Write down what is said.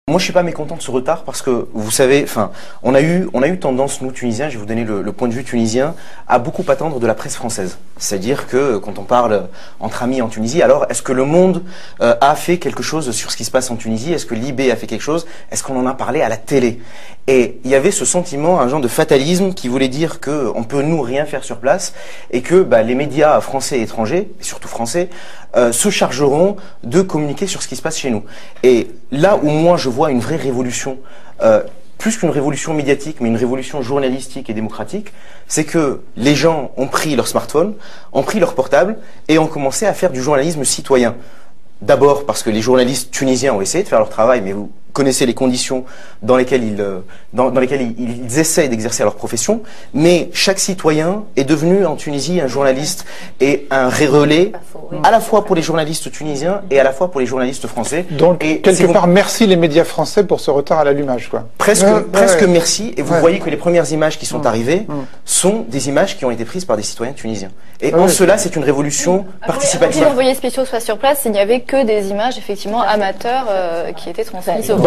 Moi, je suis pas mécontent de ce retard parce que, vous savez, enfin, on a eu tendance, nous, Tunisiens, je vais vous donner le point de vue tunisien, à beaucoup attendre de la presse française. C'est-à-dire que, quand on parle entre amis en Tunisie, alors, est-ce que Le Monde a fait quelque chose sur ce qui se passe en Tunisie? Est-ce que Libé a fait quelque chose? Est-ce qu'on en a parlé à la télé? Et il y avait ce sentiment, un genre de fatalisme qui voulait dire que on peut, nous, rien faire sur place et que les médias français et étrangers, et surtout français, se chargeront de communiquer sur ce qui se passe chez nous. Et là où moi je vois une vraie révolution, plus qu'une révolution médiatique, mais une révolution journalistique et démocratique, c'est que les gens ont pris leur smartphone, ont pris leur portable et ont commencé à faire du journalisme citoyen. D'abord parce que les journalistes tunisiens ont essayé de faire leur travail, mais vous connaissez les conditions dans lesquelles ils essayent d'exercer leur profession, mais chaque citoyen est devenu en Tunisie un journaliste et un relais à la fois pour les journalistes tunisiens et à la fois pour les journalistes français. Donc, quelque part, merci les médias français pour ce retard à l'allumage, quoi. Presque merci, et vous voyez que les premières images qui sont arrivées sont des images qui ont été prises par des citoyens tunisiens. Et en cela, c'est une révolution participative. Si les envoyés spéciaux soient sur place, il n'y avait que des images, effectivement, amateurs qui étaient transmises au